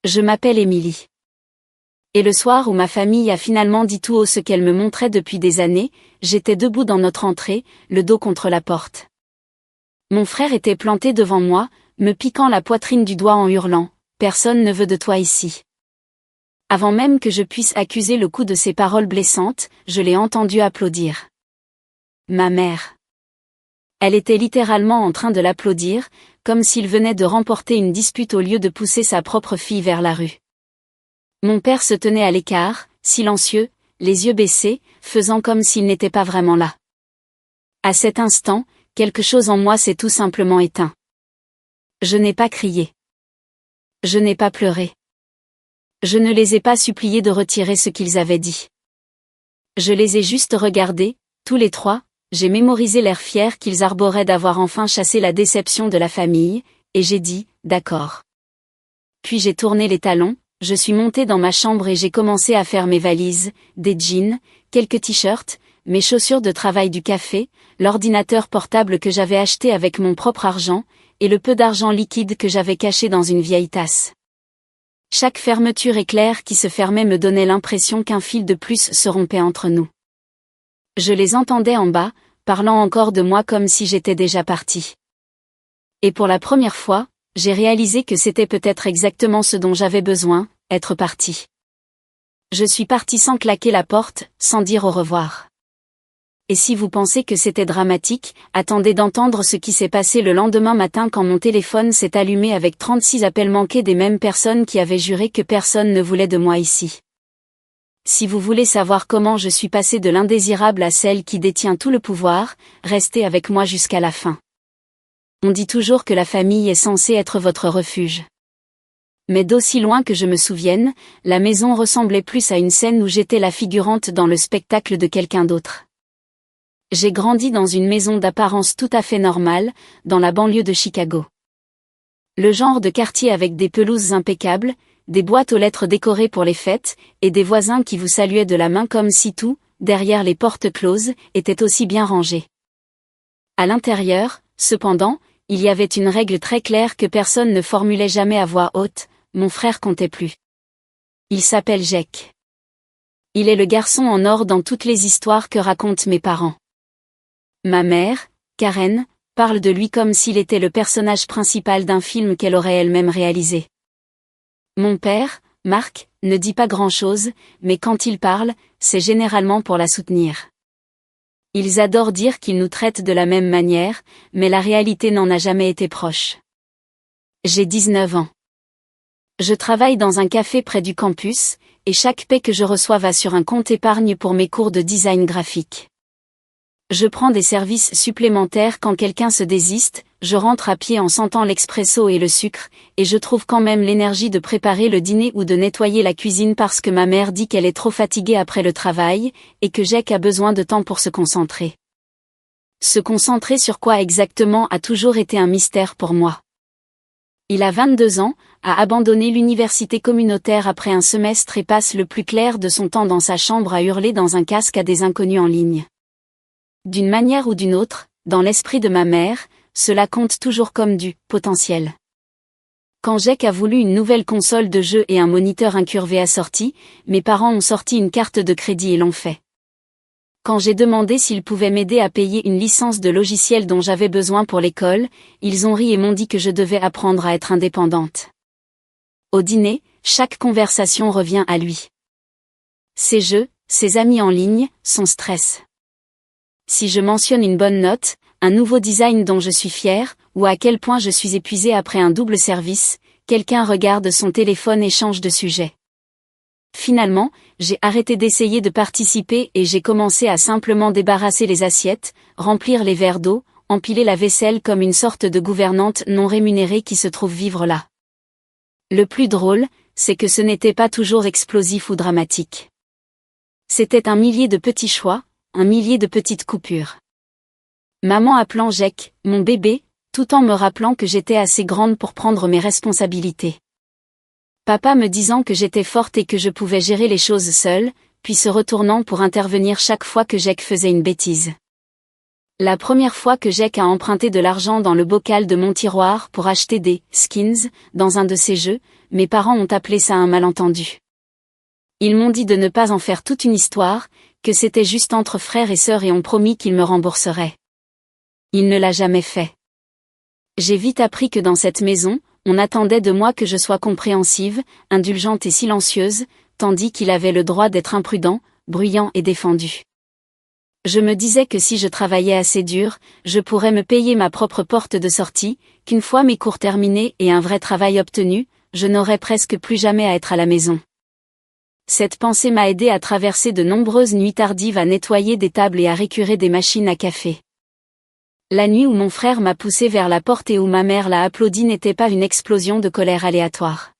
Je m'appelle Émilie. Et le soir où ma famille a finalement dit tout haut ce qu'elle me montrait depuis des années, j'étais debout dans notre entrée, le dos contre la porte. Mon frère était planté devant moi, me piquant la poitrine du doigt en hurlant « Personne ne veut de toi ici ». Avant même que je puisse accuser le coup de ces paroles blessantes, je l'ai entendu applaudir. Ma mère. Elle était littéralement en train de l'applaudir, comme s'il venait de remporter une dispute au lieu de pousser sa propre fille vers la rue. Mon père se tenait à l'écart, silencieux, les yeux baissés, faisant comme s'il n'était pas vraiment là. À cet instant, quelque chose en moi s'est tout simplement éteint. Je n'ai pas crié. Je n'ai pas pleuré. Je ne les ai pas suppliés de retirer ce qu'ils avaient dit. Je les ai juste regardés, tous les trois, j'ai mémorisé l'air fier qu'ils arboraient d'avoir enfin chassé la déception de la famille, et j'ai dit « d'accord ». Puis j'ai tourné les talons, je suis montée dans ma chambre et j'ai commencé à faire mes valises, des jeans, quelques t-shirts, mes chaussures de travail du café, l'ordinateur portable que j'avais acheté avec mon propre argent, et le peu d'argent liquide que j'avais caché dans une vieille tasse. Chaque fermeture éclair qui se fermait me donnait l'impression qu'un fil de plus se rompait entre nous. Je les entendais en bas, parlant encore de moi comme si j'étais déjà partie. Et pour la première fois, j'ai réalisé que c'était peut-être exactement ce dont j'avais besoin, être partie. Je suis partie sans claquer la porte, sans dire au revoir. Et si vous pensez que c'était dramatique, attendez d'entendre ce qui s'est passé le lendemain matin quand mon téléphone s'est allumé avec 36 appels manqués des mêmes personnes qui avaient juré que personne ne voulait de moi ici. Si vous voulez savoir comment je suis passée de l'indésirable à celle qui détient tout le pouvoir, restez avec moi jusqu'à la fin. On dit toujours que la famille est censée être votre refuge. Mais d'aussi loin que je me souvienne, la maison ressemblait plus à une scène où j'étais la figurante dans le spectacle de quelqu'un d'autre. J'ai grandi dans une maison d'apparence tout à fait normale, dans la banlieue de Chicago. Le genre de quartier avec des pelouses impeccables, des boîtes aux lettres décorées pour les fêtes, et des voisins qui vous saluaient de la main comme si tout, derrière les portes closes, était aussi bien rangé. À l'intérieur, cependant, il y avait une règle très claire que personne ne formulait jamais à voix haute, mon frère comptait plus. Il s'appelle Jake. Il est le garçon en or dans toutes les histoires que racontent mes parents. Ma mère, Karen, parle de lui comme s'il était le personnage principal d'un film qu'elle aurait elle-même réalisé. Mon père, Marc, ne dit pas grand-chose, mais quand il parle, c'est généralement pour la soutenir. Ils adorent dire qu'ils nous traitent de la même manière, mais la réalité n'en a jamais été proche. J'ai 19 ans. Je travaille dans un café près du campus, et chaque paie que je reçois va sur un compte épargne pour mes cours de design graphique. Je prends des services supplémentaires quand quelqu'un se désiste, je rentre à pied en sentant l'expresso et le sucre, et je trouve quand même l'énergie de préparer le dîner ou de nettoyer la cuisine parce que ma mère dit qu'elle est trop fatiguée après le travail, et que Jake a besoin de temps pour se concentrer. Se concentrer sur quoi exactement a toujours été un mystère pour moi. Il a 22 ans, a abandonné l'université communautaire après un semestre et passe le plus clair de son temps dans sa chambre à hurler dans un casque à des inconnus en ligne. D'une manière ou d'une autre, dans l'esprit de ma mère, cela compte toujours comme du potentiel. Quand Jake a voulu une nouvelle console de jeu et un moniteur incurvé assorti, mes parents ont sorti une carte de crédit et l'ont fait. Quand j'ai demandé s'ils pouvaient m'aider à payer une licence de logiciel dont j'avais besoin pour l'école, ils ont ri et m'ont dit que je devais apprendre à être indépendante. Au dîner, chaque conversation revient à lui. Ses jeux, ses amis en ligne, son stress. Si je mentionne une bonne note, un nouveau design dont je suis fière, ou à quel point je suis épuisée après un double service, quelqu'un regarde son téléphone et change de sujet. Finalement, j'ai arrêté d'essayer de participer et j'ai commencé à simplement débarrasser les assiettes, remplir les verres d'eau, empiler la vaisselle comme une sorte de gouvernante non rémunérée qui se trouve vivre là. Le plus drôle, c'est que ce n'était pas toujours explosif ou dramatique. C'était un millier de petits choix, un millier de petites coupures. Maman appelant Jake, mon bébé, tout en me rappelant que j'étais assez grande pour prendre mes responsabilités. Papa me disant que j'étais forte et que je pouvais gérer les choses seule, puis se retournant pour intervenir chaque fois que Jake faisait une bêtise. La première fois que Jack a emprunté de l'argent dans le bocal de mon tiroir pour acheter des skins dans un de ses jeux, mes parents ont appelé ça un malentendu. Ils m'ont dit de ne pas en faire toute une histoire, que c'était juste entre frères et sœurs et ont promis qu'ils me rembourseraient. Il ne l'a jamais fait. J'ai vite appris que dans cette maison, on attendait de moi que je sois compréhensive, indulgente et silencieuse, tandis qu'il avait le droit d'être imprudent, bruyant et défendu. Je me disais que si je travaillais assez dur, je pourrais me payer ma propre porte de sortie, qu'une fois mes cours terminés et un vrai travail obtenu, je n'aurais presque plus jamais à être à la maison. Cette pensée m'a aidé à traverser de nombreuses nuits tardives à nettoyer des tables et à récurer des machines à café. La nuit où mon frère m'a poussé vers la porte et où ma mère l'a applaudi n'était pas une explosion de colère aléatoire.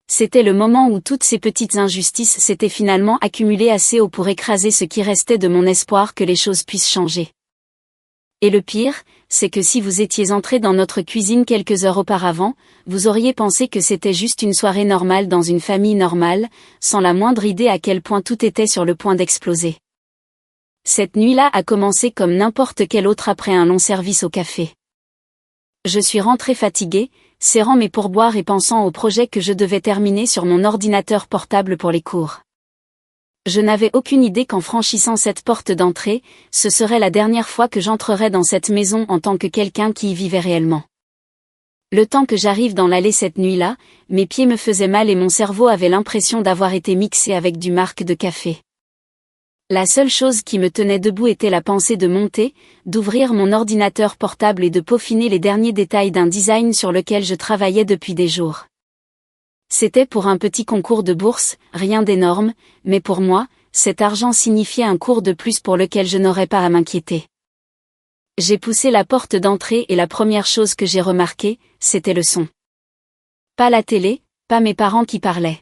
C'était le moment où toutes ces petites injustices s'étaient finalement accumulées assez haut pour écraser ce qui restait de mon espoir que les choses puissent changer. Et le pire, c'est que si vous étiez entré dans notre cuisine quelques heures auparavant, vous auriez pensé que c'était juste une soirée normale dans une famille normale, sans la moindre idée à quel point tout était sur le point d'exploser. Cette nuit-là a commencé comme n'importe quelle autre après un long service au café. Je suis rentrée fatiguée, serrant mes pourboires et pensant au projet que je devais terminer sur mon ordinateur portable pour les cours. Je n'avais aucune idée qu'en franchissant cette porte d'entrée, ce serait la dernière fois que j'entrerais dans cette maison en tant que quelqu'un qui y vivait réellement. Le temps que j'arrive dans l'allée cette nuit-là, mes pieds me faisaient mal et mon cerveau avait l'impression d'avoir été mixé avec du marc de café. La seule chose qui me tenait debout était la pensée de monter, d'ouvrir mon ordinateur portable et de peaufiner les derniers détails d'un design sur lequel je travaillais depuis des jours. C'était pour un petit concours de bourse, rien d'énorme, mais pour moi, cet argent signifiait un cours de plus pour lequel je n'aurais pas à m'inquiéter. J'ai poussé la porte d'entrée et la première chose que j'ai remarquée, c'était le son. Pas la télé, pas mes parents qui parlaient.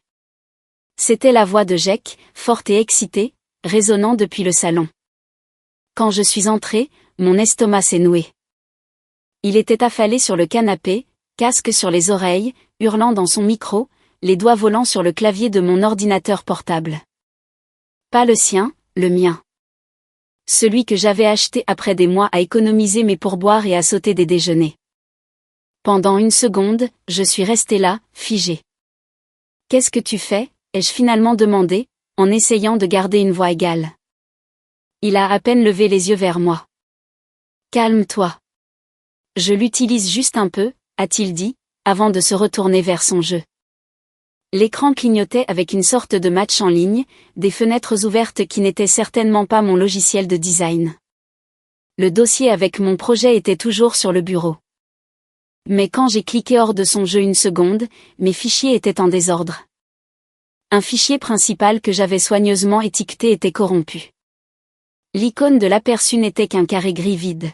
C'était la voix de Jack, forte et excitée, résonnant depuis le salon. Quand je suis entrée, mon estomac s'est noué. Il était affalé sur le canapé, casque sur les oreilles, hurlant dans son micro, les doigts volant sur le clavier de mon ordinateur portable. Pas le sien, le mien. Celui que j'avais acheté après des mois à économiser mes pourboires et à sauter des déjeuners. Pendant une seconde, je suis restée là, figée. « Qu'est-ce que tu fais ?» ai-je finalement demandé, en essayant de garder une voix égale. Il a à peine levé les yeux vers moi. « Calme-toi. Je l'utilise juste un peu, a-t-il dit, avant de se retourner vers son jeu. L'écran clignotait avec une sorte de match en ligne, des fenêtres ouvertes qui n'étaient certainement pas mon logiciel de design. Le dossier avec mon projet était toujours sur le bureau. Mais quand j'ai cliqué hors de son jeu une seconde, mes fichiers étaient en désordre. Un fichier principal que j'avais soigneusement étiqueté était corrompu. L'icône de l'aperçu n'était qu'un carré gris vide.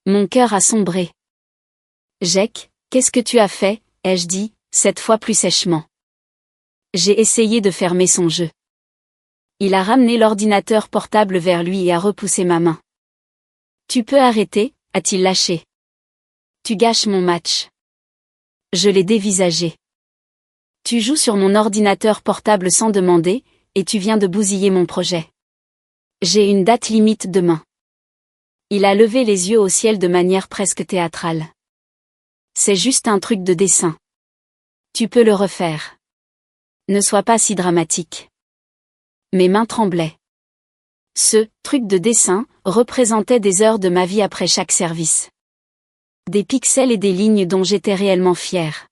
Mon cœur a sombré. « Jack, qu'est-ce que tu as fait ?» ai-je dit, cette fois plus sèchement. J'ai essayé de fermer son jeu. Il a ramené l'ordinateur portable vers lui et a repoussé ma main. « Tu peux arrêter ?» a-t-il lâché. « Tu gâches mon match. » Je l'ai dévisagé. « Tu joues sur mon ordinateur portable sans demander, et tu viens de bousiller mon projet. J'ai une date limite demain. » Il a levé les yeux au ciel de manière presque théâtrale. « C'est juste un truc de dessin. Tu peux le refaire. Ne sois pas si dramatique. » Mes mains tremblaient. Ce « truc de dessin » représentait des heures de ma vie après chaque service. Des pixels et des lignes dont j'étais réellement fière.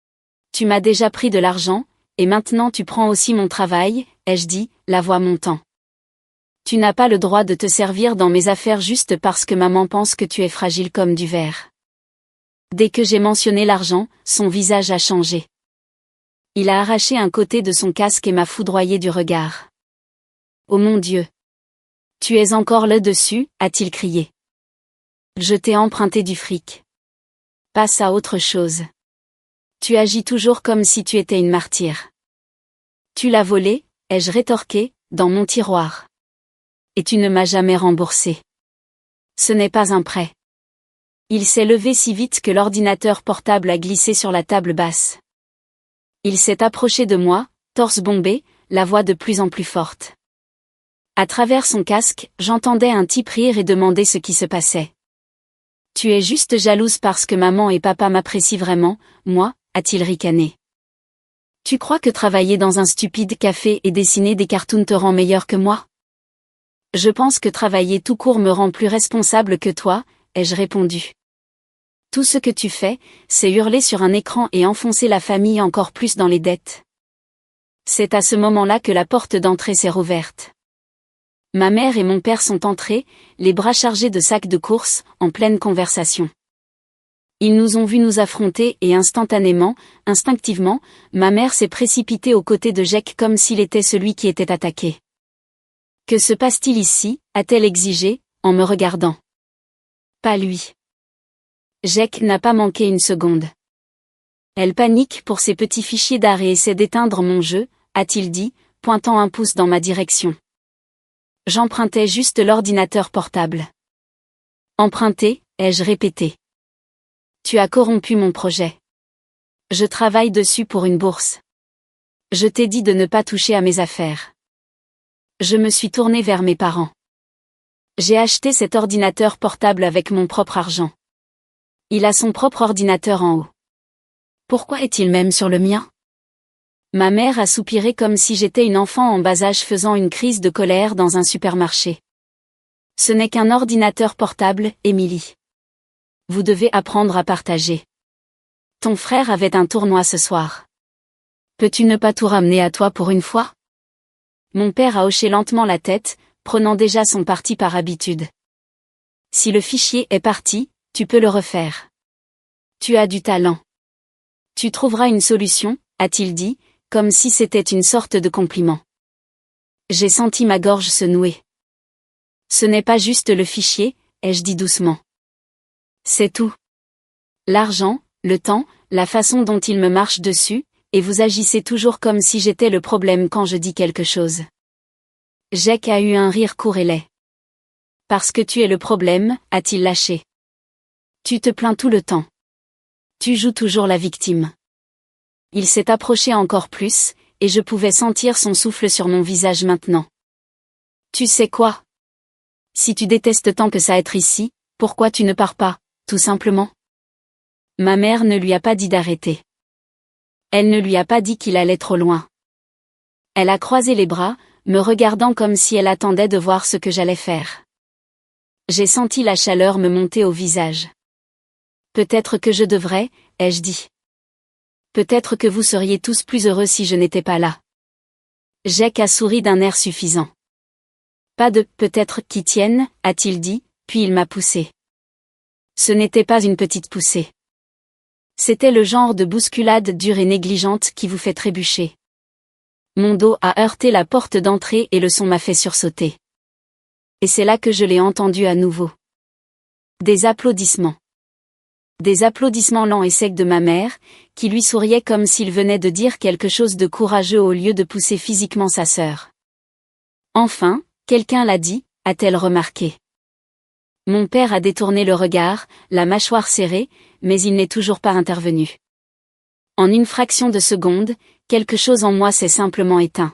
« Tu m'as déjà pris de l'argent, et maintenant tu prends aussi mon travail, » ai-je dit, la voix montant. « Tu n'as pas le droit de te servir dans mes affaires juste parce que maman pense que tu es fragile comme du verre. » Dès que j'ai mentionné l'argent, son visage a changé. Il a arraché un côté de son casque et m'a foudroyé du regard. « Oh mon Dieu! Tu es encore là-dessus ?» a-t-il crié. « Je t'ai emprunté du fric. Passe à autre chose. Tu agis toujours comme si tu étais une martyre. »« Tu l'as volé ?» ai-je rétorqué, dans mon tiroir. « Et tu ne m'as jamais remboursé. Ce n'est pas un prêt. » Il s'est levé si vite que l'ordinateur portable a glissé sur la table basse. Il s'est approché de moi, torse bombé, la voix de plus en plus forte. À travers son casque, j'entendais un type rire et demander ce qui se passait. « Tu es juste jalouse parce que maman et papa m'apprécient vraiment, moi ?» a-t-il ricané. « Tu crois que travailler dans un stupide café et dessiner des cartoons te rend meilleur que moi ? » « Je pense que travailler tout court me rend plus responsable que toi », ai-je répondu. « Tout ce que tu fais, c'est hurler sur un écran et enfoncer la famille encore plus dans les dettes. » C'est à ce moment-là que la porte d'entrée s'est rouverte. Ma mère et mon père sont entrés, les bras chargés de sacs de courses, en pleine conversation. Ils nous ont vus nous affronter et instinctivement, ma mère s'est précipitée aux côtés de Jake comme s'il était celui qui était attaqué. « Que se passe-t-il ici ?» a-t-elle exigé, en me regardant. Pas lui. Jake n'a pas manqué une seconde. Elle panique pour ses petits fichiers d'art et essaie d'éteindre mon jeu, a-t-il dit, pointant un pouce dans ma direction. J'empruntais juste l'ordinateur portable. Emprunter, ai-je répété. Tu as corrompu mon projet. Je travaille dessus pour une bourse. Je t'ai dit de ne pas toucher à mes affaires. Je me suis tournée vers mes parents. J'ai acheté cet ordinateur portable avec mon propre argent. Il a son propre ordinateur en haut. Pourquoi est-il même sur le mien ? Ma mère a soupiré comme si j'étais une enfant en bas âge faisant une crise de colère dans un supermarché. Ce n'est qu'un ordinateur portable, Émilie. Vous devez apprendre à partager. Ton frère avait un tournoi ce soir. Peux-tu ne pas tout ramener à toi pour une fois ? Mon père a hoché lentement la tête, prenant déjà son parti par habitude. Si le fichier est parti, tu peux le refaire. Tu as du talent. Tu trouveras une solution, a-t-il dit, comme si c'était une sorte de compliment. J'ai senti ma gorge se nouer. Ce n'est pas juste le fichier, ai-je dit doucement. C'est tout. L'argent, le temps, la façon dont il me marche dessus, et vous agissez toujours comme si j'étais le problème quand je dis quelque chose. Jake a eu un rire court et laid. Parce que tu es le problème, a-t-il lâché. Tu te plains tout le temps. Tu joues toujours la victime. Il s'est approché encore plus, et je pouvais sentir son souffle sur mon visage maintenant. Tu sais quoi ? Si tu détestes tant que ça être ici, pourquoi tu ne pars pas, tout simplement ? Ma mère ne lui a pas dit d'arrêter. Elle ne lui a pas dit qu'il allait trop loin. Elle a croisé les bras, me regardant comme si elle attendait de voir ce que j'allais faire. J'ai senti la chaleur me monter au visage. Peut-être que je devrais, ai-je dit. Peut-être que vous seriez tous plus heureux si je n'étais pas là. Jake a souri d'un air suffisant. Pas de « peut-être » qui tienne, a-t-il dit, puis il m'a poussé. Ce n'était pas une petite poussée. C'était le genre de bousculade dure et négligente qui vous fait trébucher. Mon dos a heurté la porte d'entrée et le son m'a fait sursauter. Et c'est là que je l'ai entendu à nouveau. Des applaudissements. Des applaudissements lents et secs de ma mère, qui lui souriait comme s'il venait de dire quelque chose de courageux au lieu de pousser physiquement sa sœur. Enfin, quelqu'un l'a dit, a-t-elle remarqué. Mon père a détourné le regard, la mâchoire serrée, mais il n'est toujours pas intervenu. En une fraction de seconde, quelque chose en moi s'est simplement éteint.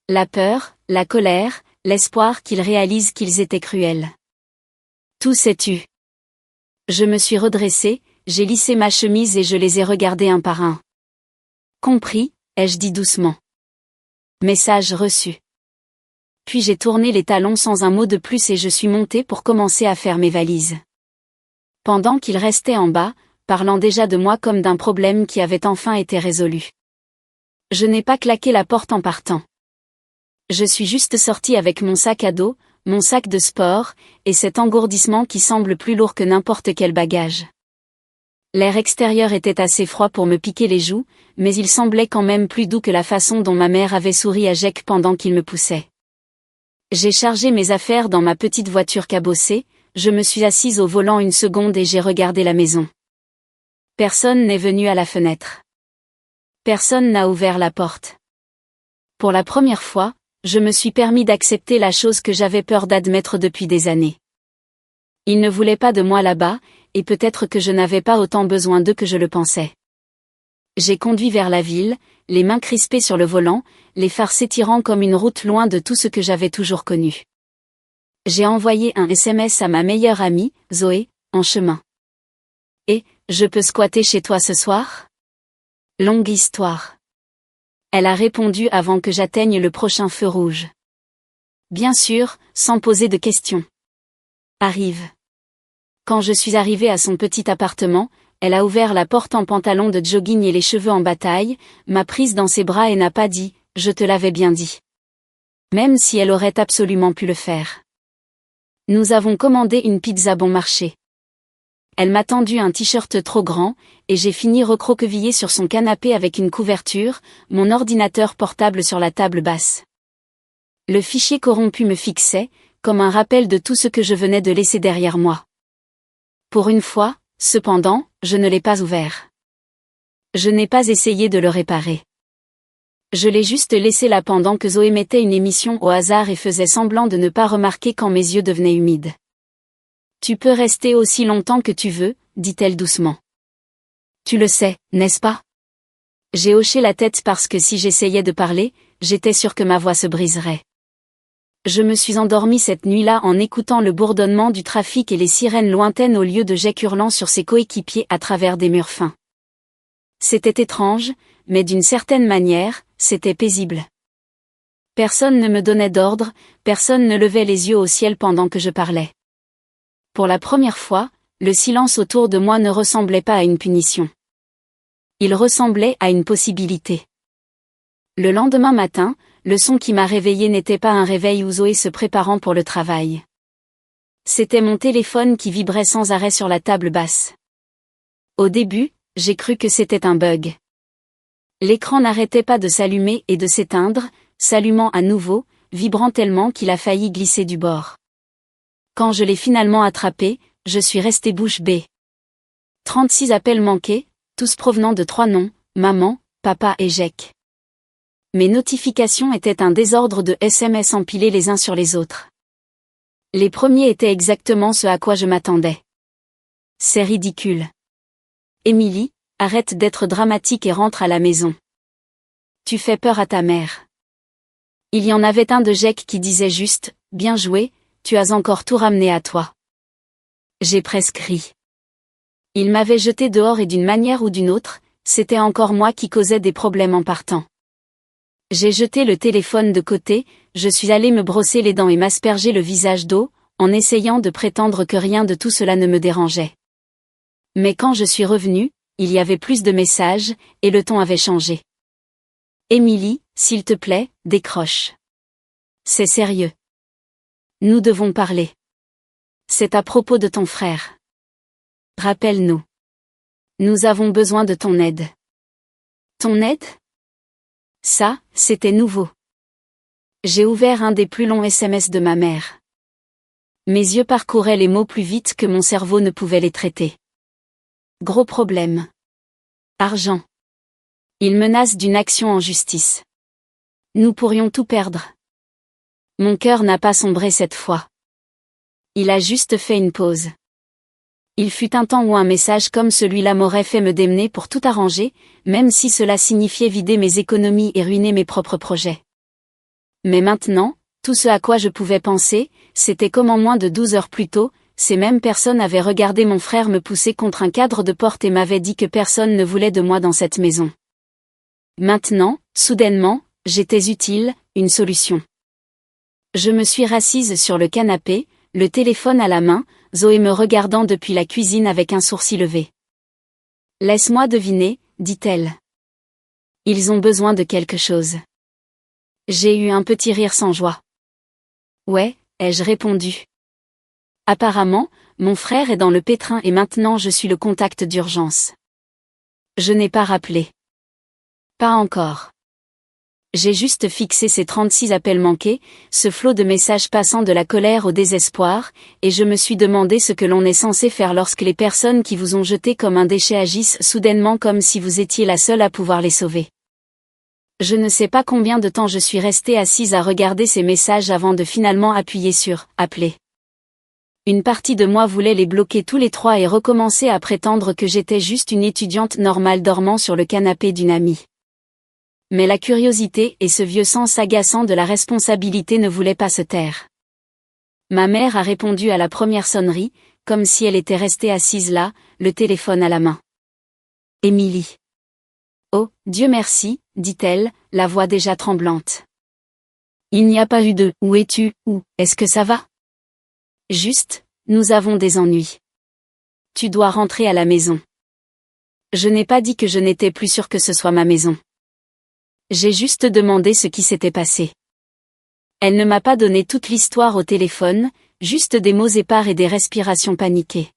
La peur, la colère, l'espoir qu'ils réalisent qu'ils étaient cruels. Tout s'est tu. Je me suis redressée, j'ai lissé ma chemise et je les ai regardés un par un. Compris, ai-je dit doucement. Message reçu. Puis j'ai tourné les talons sans un mot de plus et je suis montée pour commencer à faire mes valises. Pendant qu'ils restaient en bas, parlant déjà de moi comme d'un problème qui avait enfin été résolu. Je n'ai pas claqué la porte en partant. Je suis juste sortie avec mon sac à dos, mon sac de sport, et cet engourdissement qui semble plus lourd que n'importe quel bagage. L'air extérieur était assez froid pour me piquer les joues, mais il semblait quand même plus doux que la façon dont ma mère avait souri à Jake pendant qu'il me poussait. J'ai chargé mes affaires dans ma petite voiture cabossée, je me suis assise au volant une seconde et j'ai regardé la maison. Personne n'est venu à la fenêtre. Personne n'a ouvert la porte. Pour la première fois, je me suis permis d'accepter la chose que j'avais peur d'admettre depuis des années. Ils ne voulaient pas de moi là-bas, et peut-être que je n'avais pas autant besoin d'eux que je le pensais. J'ai conduit vers la ville, les mains crispées sur le volant, les phares s'étirant comme une route loin de tout ce que j'avais toujours connu. J'ai envoyé un SMS à ma meilleure amie, Zoé, en chemin. Et, je peux squatter chez toi ce soir? Longue histoire. Elle a répondu avant que j'atteigne le prochain feu rouge. Bien sûr, sans poser de questions. Arrive. Quand je suis arrivée à son petit appartement, elle a ouvert la porte en pantalon de jogging et les cheveux en bataille, m'a prise dans ses bras et n'a pas dit « Je te l'avais bien dit ». Même si elle aurait absolument pu le faire. Nous avons commandé une pizza bon marché. Elle m'a tendu un t-shirt trop grand, et j'ai fini recroquevillée sur son canapé avec une couverture, mon ordinateur portable sur la table basse. Le fichier corrompu me fixait, comme un rappel de tout ce que je venais de laisser derrière moi. Pour une fois, cependant, je ne l'ai pas ouvert. Je n'ai pas essayé de le réparer. Je l'ai juste laissé là pendant que Zoé mettait une émission au hasard et faisait semblant de ne pas remarquer quand mes yeux devenaient humides. « Tu peux rester aussi longtemps que tu veux, dit-elle doucement. Tu le sais, n'est-ce pas? J'ai hoché la tête parce que si j'essayais de parler, j'étais sûre que ma voix se briserait. Je me suis endormie cette nuit-là en écoutant le bourdonnement du trafic et les sirènes lointaines au lieu de Jack hurlant sur ses coéquipiers à travers des murs fins. C'était étrange, mais d'une certaine manière, c'était paisible. Personne ne me donnait d'ordre, personne ne levait les yeux au ciel pendant que je parlais. Pour la première fois, le silence autour de moi ne ressemblait pas à une punition. Il ressemblait à une possibilité. Le lendemain matin, le son qui m'a réveillée n'était pas un réveil ou Zoé se préparant pour le travail. C'était mon téléphone qui vibrait sans arrêt sur la table basse. Au début, j'ai cru que c'était un bug. L'écran n'arrêtait pas de s'allumer et de s'éteindre, s'allumant à nouveau, vibrant tellement qu'il a failli glisser du bord. Quand je l'ai finalement attrapé, je suis restée bouche bée. 36 appels manqués, tous provenant de 3 noms, maman, papa et Jack. Mes notifications étaient un désordre de SMS empilés les uns sur les autres. Les premiers étaient exactement ce à quoi je m'attendais. C'est ridicule. Émilie, arrête d'être dramatique et rentre à la maison. Tu fais peur à ta mère. Il y en avait un de Jack qui disait juste, bien joué, tu as encore tout ramené à toi. J'ai presque ri. Il m'avait jeté dehors et d'une manière ou d'une autre, c'était encore moi qui causais des problèmes en partant. J'ai jeté le téléphone de côté, je suis allée me brosser les dents et m'asperger le visage d'eau, en essayant de prétendre que rien de tout cela ne me dérangeait. Mais quand je suis revenue, il y avait plus de messages, et le ton avait changé. Émilie, s'il te plaît, décroche. C'est sérieux. Nous devons parler. C'est à propos de ton frère. Rappelle-nous. Nous avons besoin de ton aide. Ton aide? Ça, c'était nouveau. J'ai ouvert un des plus longs SMS de ma mère. Mes yeux parcouraient les mots plus vite que mon cerveau ne pouvait les traiter. Gros problème. Argent. Il menace d'une action en justice. Nous pourrions tout perdre. Mon cœur n'a pas sombré cette fois. Il a juste fait une pause. Il fut un temps où un message comme celui-là m'aurait fait me démener pour tout arranger, même si cela signifiait vider mes économies et ruiner mes propres projets. Mais maintenant, tout ce à quoi je pouvais penser, c'était qu'en moins de 12 heures plus tôt, ces mêmes personnes avaient regardé mon frère me pousser contre un cadre de porte et m'avaient dit que personne ne voulait de moi dans cette maison. Maintenant, soudainement, j'étais utile, une solution. Je me suis rassise sur le canapé, le téléphone à la main, Zoé me regardant depuis la cuisine avec un sourcil levé. « Laisse-moi deviner, dit-elle. Ils ont besoin de quelque chose. » J'ai eu un petit rire sans joie. « Ouais, ai-je répondu. Apparemment, mon frère est dans le pétrin et maintenant je suis le contact d'urgence. Je n'ai pas rappelé. Pas encore. J'ai juste fixé ces 36 appels manqués, ce flot de messages passant de la colère au désespoir, et je me suis demandé ce que l'on est censé faire lorsque les personnes qui vous ont jeté comme un déchet agissent soudainement comme si vous étiez la seule à pouvoir les sauver. Je ne sais pas combien de temps je suis restée assise à regarder ces messages avant de finalement appuyer sur « Appeler ». Une partie de moi voulait les bloquer tous les trois et recommencer à prétendre que j'étais juste une étudiante normale dormant sur le canapé d'une amie. Mais la curiosité et ce vieux sens agaçant de la responsabilité ne voulaient pas se taire. Ma mère a répondu à la première sonnerie, comme si elle était restée assise là, le téléphone à la main. Émilie. Oh, Dieu merci, dit-elle, la voix déjà tremblante. Il n'y a pas eu de « Où es-tu » ou « Est-ce que ça va ?» Juste, nous avons des ennuis. Tu dois rentrer à la maison. Je n'ai pas dit que je n'étais plus sûre que ce soit ma maison. J'ai juste demandé ce qui s'était passé. Elle ne m'a pas donné toute l'histoire au téléphone, juste des mots épars et des respirations paniquées.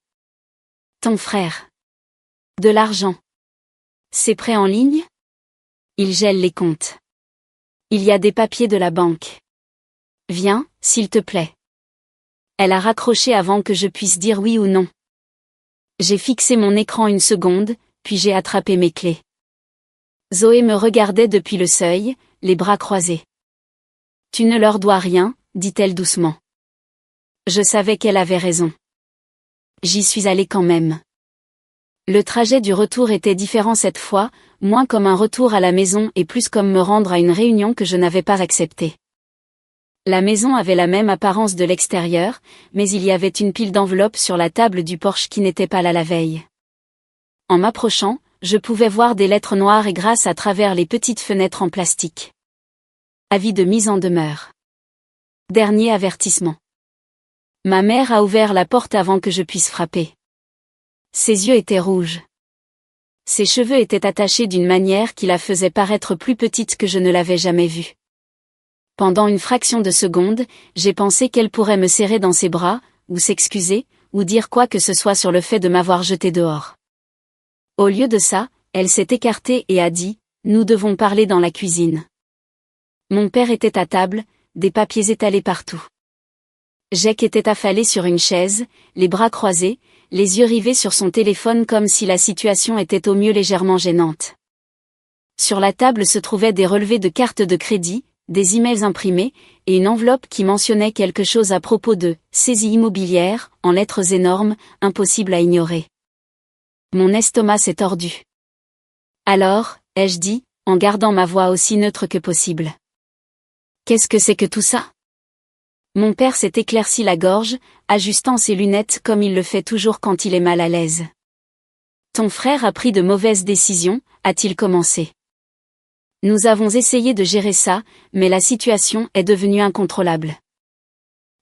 Ton frère. De l'argent. C'est prêt en ligne? Il gèle les comptes. Il y a des papiers de la banque. Viens, s'il te plaît. Elle a raccroché avant que je puisse dire oui ou non. J'ai fixé mon écran une seconde, puis j'ai attrapé mes clés. Zoé me regardait depuis le seuil, les bras croisés. Tu ne leur dois rien, dit-elle doucement. Je savais qu'elle avait raison. J'y suis allée quand même. Le trajet du retour était différent cette fois, moins comme un retour à la maison et plus comme me rendre à une réunion que je n'avais pas acceptée. La maison avait la même apparence de l'extérieur, mais il y avait une pile d'enveloppes sur la table du porche qui n'était pas là la veille. En m'approchant, je pouvais voir des lettres noires et grasses à travers les petites fenêtres en plastique. Avis de mise en demeure. Dernier avertissement. Ma mère a ouvert la porte avant que je puisse frapper. Ses yeux étaient rouges. Ses cheveux étaient attachés d'une manière qui la faisait paraître plus petite que je ne l'avais jamais vue. Pendant une fraction de seconde, j'ai pensé qu'elle pourrait me serrer dans ses bras, ou s'excuser, ou dire quoi que ce soit sur le fait de m'avoir jeté dehors. Au lieu de ça, elle s'est écartée et a dit « Nous devons parler dans la cuisine ». Mon père était à table, des papiers étalés partout. Jake était affalé sur une chaise, les bras croisés, les yeux rivés sur son téléphone comme si la situation était au mieux légèrement gênante. Sur la table se trouvaient des relevés de cartes de crédit, des emails imprimés, et une enveloppe qui mentionnait quelque chose à propos de « saisie immobilière » en lettres énormes, impossible à ignorer. Mon estomac s'est tordu. Alors, ai-je dit, en gardant ma voix aussi neutre que possible. Qu'est-ce que c'est que tout ça? Mon père s'est éclairci la gorge, ajustant ses lunettes comme il le fait toujours quand il est mal à l'aise. Ton frère a pris de mauvaises décisions, a-t-il commencé. Nous avons essayé de gérer ça, mais la situation est devenue incontrôlable.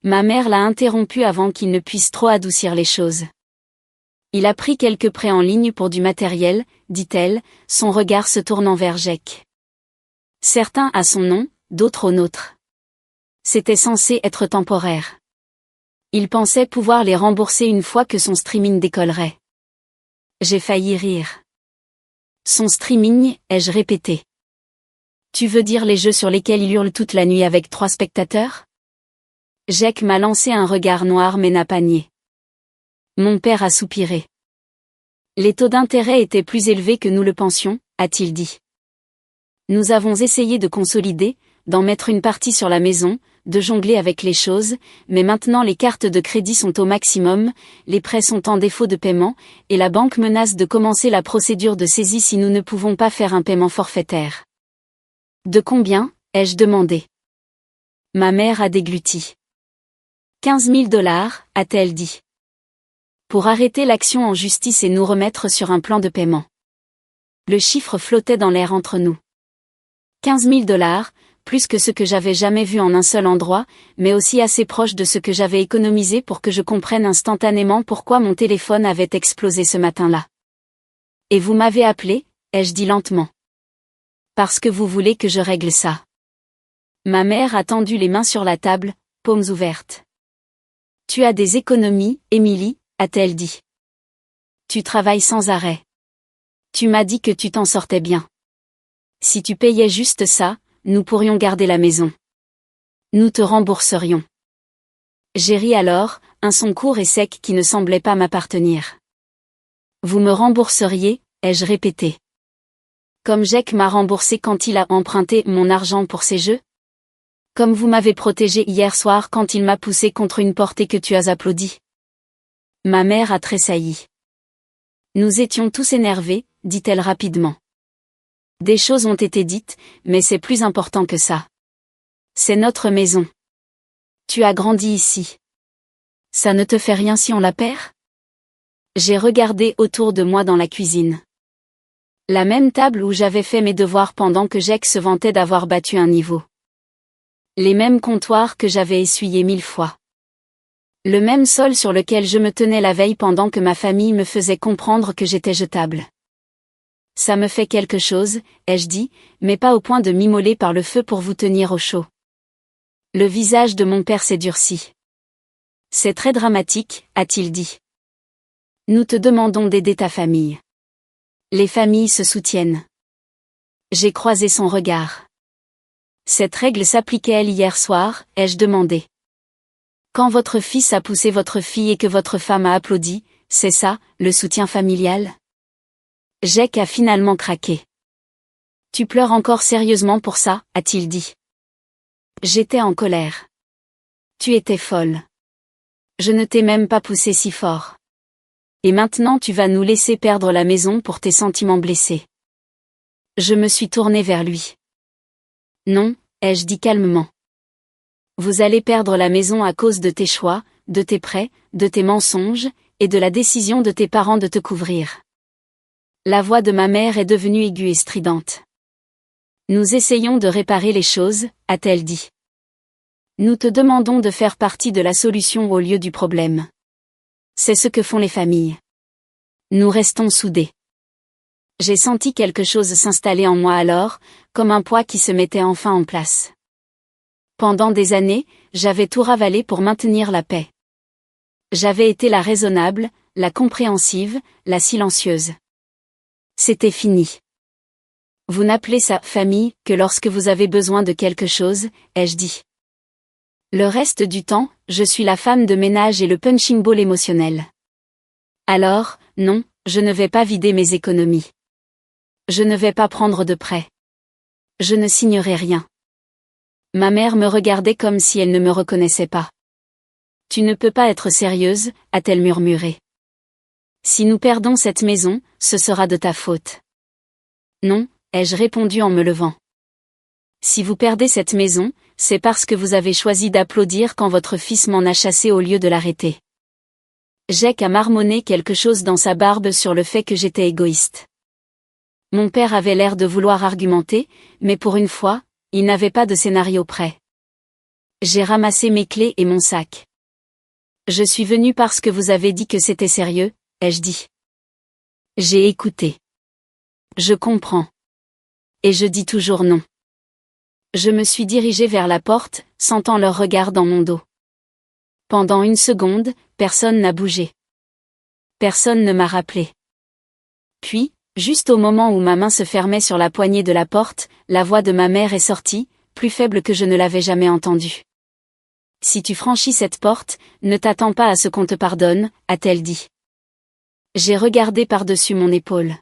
Ma mère l'a interrompu avant qu'il ne puisse trop adoucir les choses. Il a pris quelques prêts en ligne pour du matériel, dit-elle, son regard se tournant vers Jake. Certains à son nom, d'autres au nôtre. C'était censé être temporaire. Il pensait pouvoir les rembourser une fois que son streaming décollerait. J'ai failli rire. Son streaming, ai-je répété. Tu veux dire les jeux sur lesquels il hurle toute la nuit avec 3 spectateurs? Jake m'a lancé un regard noir mais n'a pas nié. Mon père a soupiré. Les taux d'intérêt étaient plus élevés que nous le pensions, a-t-il dit. Nous avons essayé de consolider, d'en mettre une partie sur la maison, de jongler avec les choses, mais maintenant les cartes de crédit sont au maximum, les prêts sont en défaut de paiement, et la banque menace de commencer la procédure de saisie si nous ne pouvons pas faire un paiement forfaitaire. De combien, ai-je demandé. Ma mère a dégluti. 15 000 $, a-t-elle dit. Pour arrêter l'action en justice et nous remettre sur un plan de paiement. Le chiffre flottait dans l'air entre nous. 15 000 $, plus que ce que j'avais jamais vu en un seul endroit, mais aussi assez proche de ce que j'avais économisé pour que je comprenne instantanément pourquoi mon téléphone avait explosé ce matin-là. Et vous m'avez appelé, ai-je dit lentement. Parce que vous voulez que je règle ça. Ma mère a tendu les mains sur la table, paumes ouvertes. Tu as des économies, Émilie, a-t-elle dit. Tu travailles sans arrêt. Tu m'as dit que tu t'en sortais bien. Si tu payais juste ça, nous pourrions garder la maison. Nous te rembourserions. J'ai ri alors, un son court et sec qui ne semblait pas m'appartenir. Vous me rembourseriez, ai-je répété. Comme Jake m'a remboursé quand il a emprunté mon argent pour ses jeux? Comme vous m'avez protégé hier soir quand il m'a poussé contre une porte et que tu as applaudi? Ma mère a tressailli. Nous étions tous énervés, dit-elle rapidement. Des choses ont été dites, mais c'est plus important que ça. C'est notre maison. Tu as grandi ici. Ça ne te fait rien si on la perd? J'ai regardé autour de moi dans la cuisine. La même table où j'avais fait mes devoirs pendant que Jake se vantait d'avoir battu un niveau. Les mêmes comptoirs que j'avais essuyés 1000 fois. Le même sol sur lequel je me tenais la veille pendant que ma famille me faisait comprendre que j'étais jetable. Ça me fait quelque chose, ai-je dit, mais pas au point de m'immoler par le feu pour vous tenir au chaud. Le visage de mon père s'est durci. C'est très dramatique, a-t-il dit. Nous te demandons d'aider ta famille. Les familles se soutiennent. J'ai croisé son regard. Cette règle s'appliquait-elle hier soir, ai-je demandé. Quand votre fils a poussé votre fille et que votre femme a applaudi, c'est ça, le soutien familial? Jake a finalement craqué. Tu pleures encore sérieusement pour ça, a-t-il dit. J'étais en colère. Tu étais folle. Je ne t'ai même pas poussé si fort. Et maintenant tu vas nous laisser perdre la maison pour tes sentiments blessés. Je me suis tournée vers lui. Non, ai-je dit calmement. Vous allez perdre la maison à cause de tes choix, de tes prêts, de tes mensonges, et de la décision de tes parents de te couvrir. La voix de ma mère est devenue aiguë et stridente. Nous essayons de réparer les choses, a-t-elle dit. Nous te demandons de faire partie de la solution au lieu du problème. C'est ce que font les familles. Nous restons soudés. J'ai senti quelque chose s'installer en moi alors, comme un poids qui se mettait enfin en place. Pendant des années, j'avais tout ravalé pour maintenir la paix. J'avais été la raisonnable, la compréhensive, la silencieuse. C'était fini. Vous n'appelez ça famille que lorsque vous avez besoin de quelque chose, ai-je dit. Le reste du temps, je suis la femme de ménage et le punching ball émotionnel. Alors, non, je ne vais pas vider mes économies. Je ne vais pas prendre de prêt. Je ne signerai rien. Ma mère me regardait comme si elle ne me reconnaissait pas. Tu ne peux pas être sérieuse, a-t-elle murmuré. Si nous perdons cette maison, ce sera de ta faute. Non, ai-je répondu en me levant. Si vous perdez cette maison, c'est parce que vous avez choisi d'applaudir quand votre fils m'en a chassé au lieu de l'arrêter. Jake a marmonné quelque chose dans sa barbe sur le fait que j'étais égoïste. Mon père avait l'air de vouloir argumenter, mais pour une fois, il n'avait pas de scénario prêt. J'ai ramassé mes clés et mon sac. Je suis venu parce que vous avez dit que c'était sérieux, ai-je dit. J'ai écouté. Je comprends. Et je dis toujours non. Je me suis dirigé vers la porte, sentant leur regard dans mon dos. Pendant une seconde, personne n'a bougé. Personne ne m'a rappelé. Puis, juste au moment où ma main se fermait sur la poignée de la porte, la voix de ma mère est sortie, plus faible que je ne l'avais jamais entendue. Si tu franchis cette porte, ne t'attends pas à ce qu'on te pardonne, a-t-elle dit. J'ai regardé par-dessus mon épaule.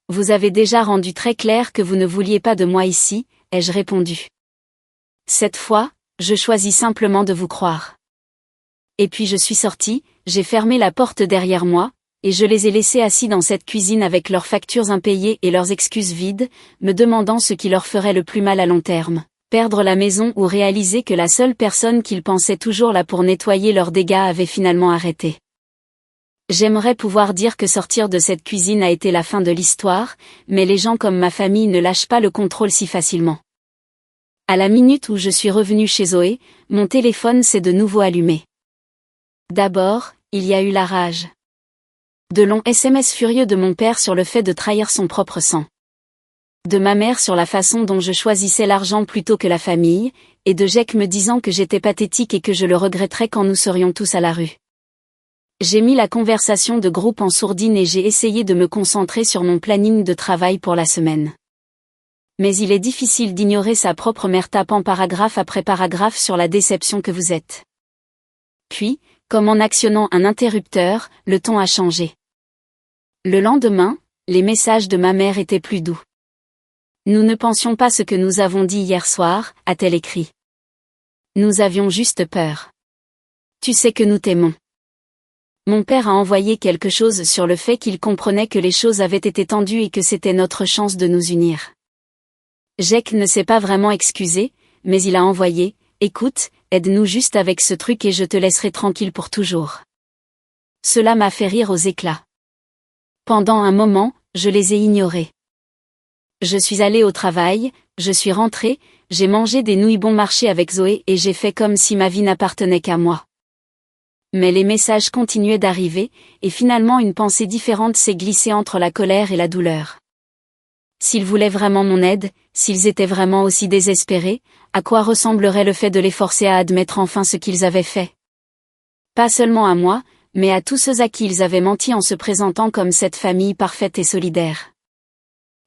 Vous avez déjà rendu très clair que vous ne vouliez pas de moi ici, ai-je répondu. Cette fois, je choisis simplement de vous croire. Et puis je suis sortie, j'ai fermé la porte derrière moi, et je les ai laissés assis dans cette cuisine avec leurs factures impayées et leurs excuses vides, me demandant ce qui leur ferait le plus mal à long terme, perdre la maison ou réaliser que la seule personne qu'ils pensaient toujours là pour nettoyer leurs dégâts avait finalement arrêté. J'aimerais pouvoir dire que sortir de cette cuisine a été la fin de l'histoire, mais les gens comme ma famille ne lâchent pas le contrôle si facilement. À la minute où je suis revenue chez Zoé, mon téléphone s'est de nouveau allumé. D'abord, il y a eu la rage. De longs SMS furieux de mon père sur le fait de trahir son propre sang. De ma mère sur la façon dont je choisissais l'argent plutôt que la famille, et de Jake me disant que j'étais pathétique et que je le regretterais quand nous serions tous à la rue. J'ai mis la conversation de groupe en sourdine et j'ai essayé de me concentrer sur mon planning de travail pour la semaine. Mais il est difficile d'ignorer sa propre mère tapant paragraphe après paragraphe sur la déception que vous êtes. Puis, comme en actionnant un interrupteur, le ton a changé. Le lendemain, les messages de ma mère étaient plus doux. Nous ne pensions pas ce que nous avons dit hier soir, a-t-elle écrit. Nous avions juste peur. Tu sais que nous t'aimons. Mon père a envoyé quelque chose sur le fait qu'il comprenait que les choses avaient été tendues et que c'était notre chance de nous unir. Jake ne s'est pas vraiment excusé, mais il a envoyé « Écoute, aide-nous juste avec ce truc et je te laisserai tranquille pour toujours. » Cela m'a fait rire aux éclats. Pendant un moment, je les ai ignorés. Je suis allée au travail, je suis rentrée, j'ai mangé des nouilles bon marché avec Zoé et j'ai fait comme si ma vie n'appartenait qu'à moi. Mais les messages continuaient d'arriver, et finalement une pensée différente s'est glissée entre la colère et la douleur. S'ils voulaient vraiment mon aide, s'ils étaient vraiment aussi désespérés, à quoi ressemblerait le fait de les forcer à admettre enfin ce qu'ils avaient fait? Pas seulement à moi, mais à tous ceux à qui ils avaient menti en se présentant comme cette famille parfaite et solidaire.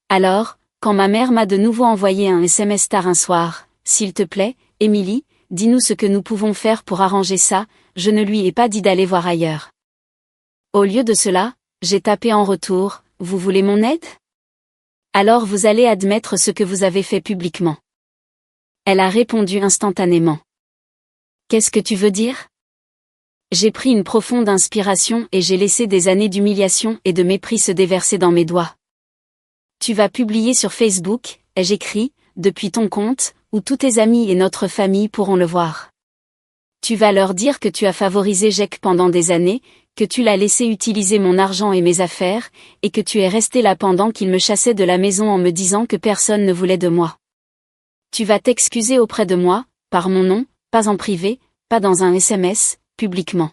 Alors, quand ma mère m'a de nouveau envoyé un SMS tard un soir, « S'il te plaît, Émilie, dis-nous ce que nous pouvons faire pour arranger ça », je ne lui ai pas dit d'aller voir ailleurs. Au lieu de cela, j'ai tapé en retour, « Vous voulez mon aide ? Alors vous allez admettre ce que vous avez fait publiquement. » Elle a répondu instantanément. « Qu'est-ce que tu veux dire ? » J'ai pris une profonde inspiration et j'ai laissé des années d'humiliation et de mépris se déverser dans mes doigts. « Tu vas publier sur Facebook, ai-je écrit, depuis ton compte, où tous tes amis et notre famille pourront le voir. Tu vas leur dire que tu as favorisé Jake pendant des années, que tu l'as laissé utiliser mon argent et mes affaires, et que tu es resté là pendant qu'il me chassait de la maison en me disant que personne ne voulait de moi. Tu vas t'excuser auprès de moi, par mon nom, pas en privé, pas dans un SMS, publiquement. »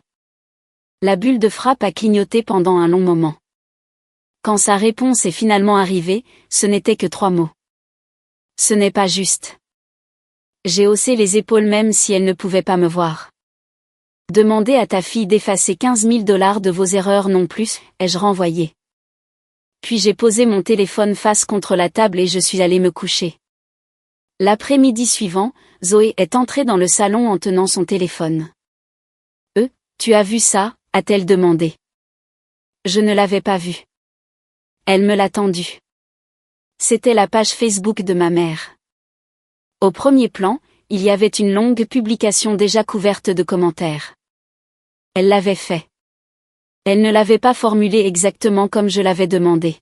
La bulle de frappe a clignoté pendant un long moment. Quand sa réponse est finalement arrivée, ce n'était que 3 mots. « Ce n'est pas juste. » J'ai haussé les épaules même si elle ne pouvait pas me voir. « Demandez à ta fille d'effacer 15 000 $ de vos erreurs non plus, ai-je renvoyé. Puis j'ai posé mon téléphone face contre la table et je suis allée me coucher. L'après-midi suivant, Zoé est entrée dans le salon en tenant son téléphone. « Tu as vu ça ?» a-t-elle demandé. Je ne l'avais pas vu. Elle me l'a tendu. C'était la page Facebook de ma mère. Au premier plan, il y avait une longue publication déjà couverte de commentaires. Elle l'avait fait. Elle ne l'avait pas formulée exactement comme je l'avais demandé.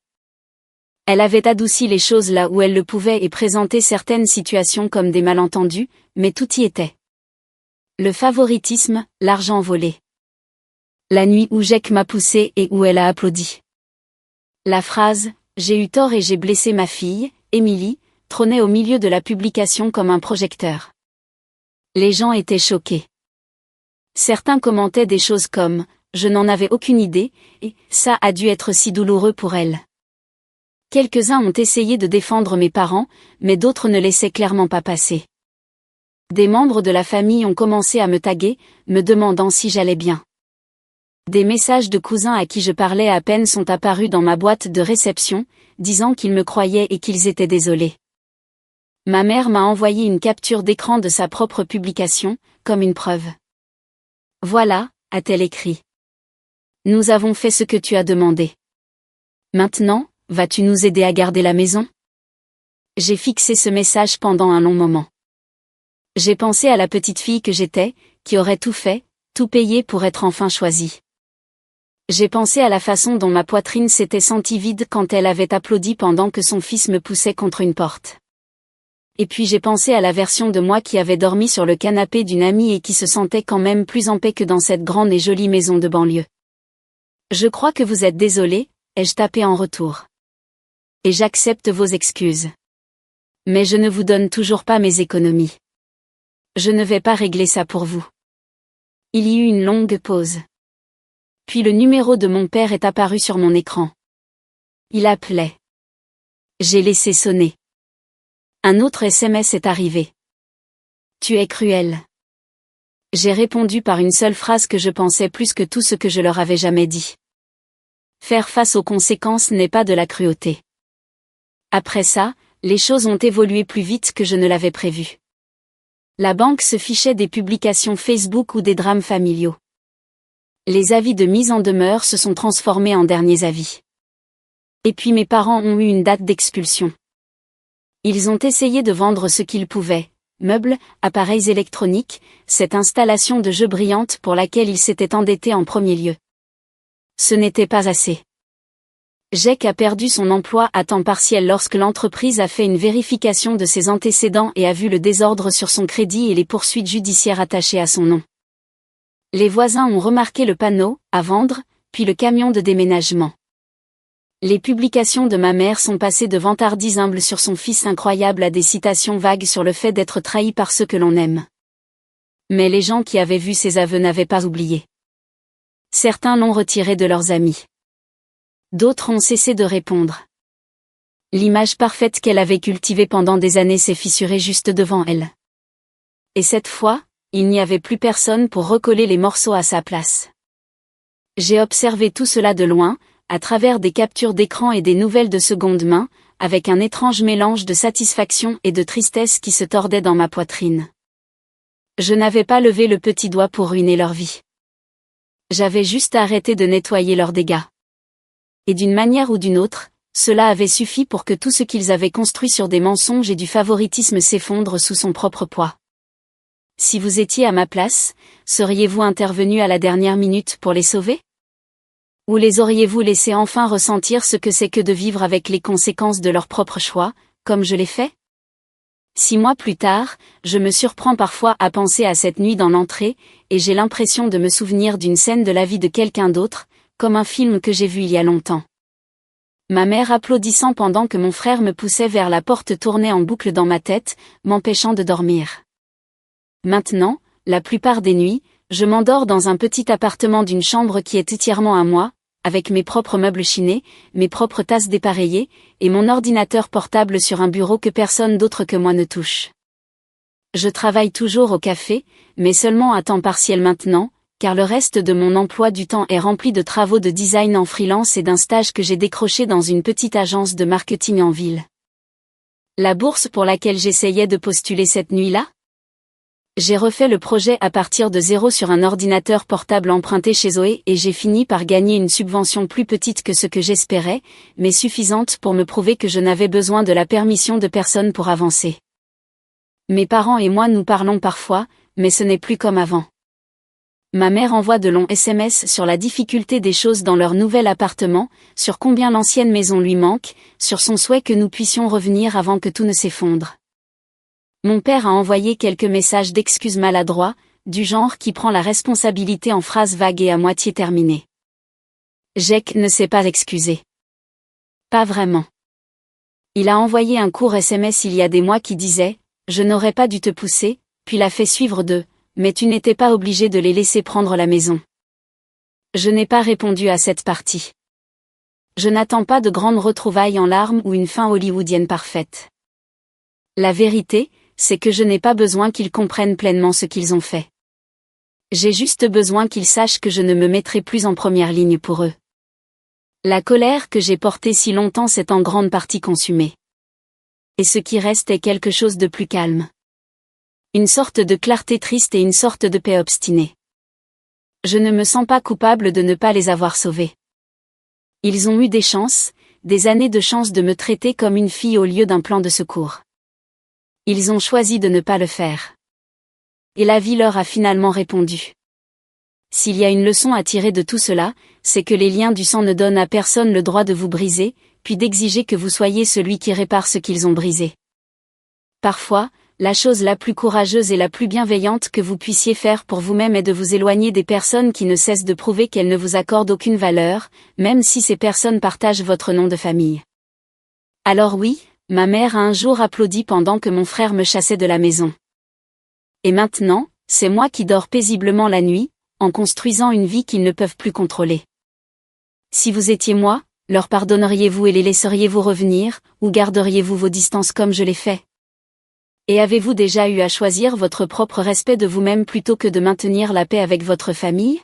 Elle avait adouci les choses là où elle le pouvait et présenté certaines situations comme des malentendus, mais tout y était. Le favoritisme, l'argent volé. La nuit où Jake m'a poussé et où elle a applaudi. La phrase « J'ai eu tort et j'ai blessé ma fille, Émilie », trônait au milieu de la publication comme un projecteur. Les gens étaient choqués. Certains commentaient des choses comme « Je n'en avais aucune idée » et « Ça a dû être si douloureux pour elle ». Quelques-uns ont essayé de défendre mes parents, mais d'autres ne laissaient clairement pas passer. Des membres de la famille ont commencé à me taguer, me demandant si j'allais bien. Des messages de cousins à qui je parlais à peine sont apparus dans ma boîte de réception, disant qu'ils me croyaient et qu'ils étaient désolés. Ma mère m'a envoyé une capture d'écran de sa propre publication, comme une preuve. « Voilà », a-t-elle écrit. « Nous avons fait ce que tu as demandé. Maintenant, vas-tu nous aider à garder la maison ?» J'ai fixé ce message pendant un long moment. J'ai pensé à la petite fille que j'étais, qui aurait tout fait, tout payé pour être enfin choisie. J'ai pensé à la façon dont ma poitrine s'était sentie vide quand elle avait applaudi pendant que son fils me poussait contre une porte. Et puis j'ai pensé à la version de moi qui avait dormi sur le canapé d'une amie et qui se sentait quand même plus en paix que dans cette grande et jolie maison de banlieue. Je crois que vous êtes désolé, ai-je tapé en retour. Et j'accepte vos excuses. Mais je ne vous donne toujours pas mes économies. Je ne vais pas régler ça pour vous. Il y eut une longue pause. Puis le numéro de mon père est apparu sur mon écran. Il appelait. J'ai laissé sonner. Un autre SMS est arrivé. Tu es cruel. J'ai répondu par une seule phrase que je pensais plus que tout ce que je leur avais jamais dit. Faire face aux conséquences n'est pas de la cruauté. Après ça, les choses ont évolué plus vite que je ne l'avais prévu. La banque se fichait des publications Facebook ou des drames familiaux. Les avis de mise en demeure se sont transformés en derniers avis. Et puis mes parents ont eu une date d'expulsion. Ils ont essayé de vendre ce qu'ils pouvaient, meubles, appareils électroniques, cette installation de jeux brillante pour laquelle ils s'étaient endettés en premier lieu. Ce n'était pas assez. Jake a perdu son emploi à temps partiel lorsque l'entreprise a fait une vérification de ses antécédents et a vu le désordre sur son crédit et les poursuites judiciaires attachées à son nom. Les voisins ont remarqué le panneau « à vendre », puis le camion de déménagement. Les publications de ma mère sont passées de vantardises humbles sur son fils incroyable à des citations vagues sur le fait d'être trahi par ceux que l'on aime. Mais les gens qui avaient vu ces aveux n'avaient pas oublié. Certains l'ont retiré de leurs amis. D'autres ont cessé de répondre. L'image parfaite qu'elle avait cultivée pendant des années s'est fissurée juste devant elle. Et cette fois, il n'y avait plus personne pour recoller les morceaux à sa place. J'ai observé tout cela de loin, à travers des captures d'écran et des nouvelles de seconde main, avec un étrange mélange de satisfaction et de tristesse qui se tordait dans ma poitrine. Je n'avais pas levé le petit doigt pour ruiner leur vie. J'avais juste arrêté de nettoyer leurs dégâts. Et d'une manière ou d'une autre, cela avait suffi pour que tout ce qu'ils avaient construit sur des mensonges et du favoritisme s'effondre sous son propre poids. Si vous étiez à ma place, seriez-vous intervenu à la dernière minute pour les sauver ? Ou les auriez-vous laissés enfin ressentir ce que c'est que de vivre avec les conséquences de leur propre choix, comme je l'ai fait ? 6 mois plus tard, je me surprends parfois à penser à cette nuit dans l'entrée, et j'ai l'impression de me souvenir d'une scène de la vie de quelqu'un d'autre, comme un film que j'ai vu il y a longtemps. Ma mère applaudissant pendant que mon frère me poussait vers la porte tournait en boucle dans ma tête, m'empêchant de dormir. Maintenant, la plupart des nuits, je m'endors dans un petit appartement d'une chambre qui est entièrement à moi, avec mes propres meubles chinés, mes propres tasses dépareillées, et mon ordinateur portable sur un bureau que personne d'autre que moi ne touche. Je travaille toujours au café, mais seulement à temps partiel maintenant, car le reste de mon emploi du temps est rempli de travaux de design en freelance et d'un stage que j'ai décroché dans une petite agence de marketing en ville. La bourse pour laquelle j'essayais de postuler cette nuit-là ? J'ai refait le projet à partir de zéro sur un ordinateur portable emprunté chez Zoé et j'ai fini par gagner une subvention plus petite que ce que j'espérais, mais suffisante pour me prouver que je n'avais besoin de la permission de personne pour avancer. Mes parents et moi nous parlons parfois, mais ce n'est plus comme avant. Ma mère envoie de longs SMS sur la difficulté des choses dans leur nouvel appartement, sur combien l'ancienne maison lui manque, sur son souhait que nous puissions revenir avant que tout ne s'effondre. Mon père a envoyé quelques messages d'excuses maladroits, du genre qui prend la responsabilité en phrases vagues et à moitié terminées. Jake ne s'est pas excusé. Pas vraiment. Il a envoyé un court SMS il y a des mois qui disait « Je n'aurais pas dû te pousser », puis l'a fait suivre de « Mais tu n'étais pas obligé de les laisser prendre la maison ». Je n'ai pas répondu à cette partie. Je n'attends pas de grandes retrouvailles en larmes ou une fin hollywoodienne parfaite. La vérité, c'est que je n'ai pas besoin qu'ils comprennent pleinement ce qu'ils ont fait. J'ai juste besoin qu'ils sachent que je ne me mettrai plus en première ligne pour eux. La colère que j'ai portée si longtemps s'est en grande partie consumée. Et ce qui reste est quelque chose de plus calme. Une sorte de clarté triste et une sorte de paix obstinée. Je ne me sens pas coupable de ne pas les avoir sauvés. Ils ont eu des chances, des années de chance de me traiter comme une fille au lieu d'un plan de secours. Ils ont choisi de ne pas le faire. Et la vie leur a finalement répondu. S'il y a une leçon à tirer de tout cela, c'est que les liens du sang ne donnent à personne le droit de vous briser, puis d'exiger que vous soyez celui qui répare ce qu'ils ont brisé. Parfois, la chose la plus courageuse et la plus bienveillante que vous puissiez faire pour vous-même est de vous éloigner des personnes qui ne cessent de prouver qu'elles ne vous accordent aucune valeur, même si ces personnes partagent votre nom de famille. Alors oui, ma mère a un jour applaudi pendant que mon frère me chassait de la maison. Et maintenant, c'est moi qui dors paisiblement la nuit, en construisant une vie qu'ils ne peuvent plus contrôler. Si vous étiez moi, leur pardonneriez-vous et les laisseriez-vous revenir, ou garderiez-vous vos distances comme je l'ai fait ? Et avez-vous déjà eu à choisir votre propre respect de vous-même plutôt que de maintenir la paix avec votre famille ?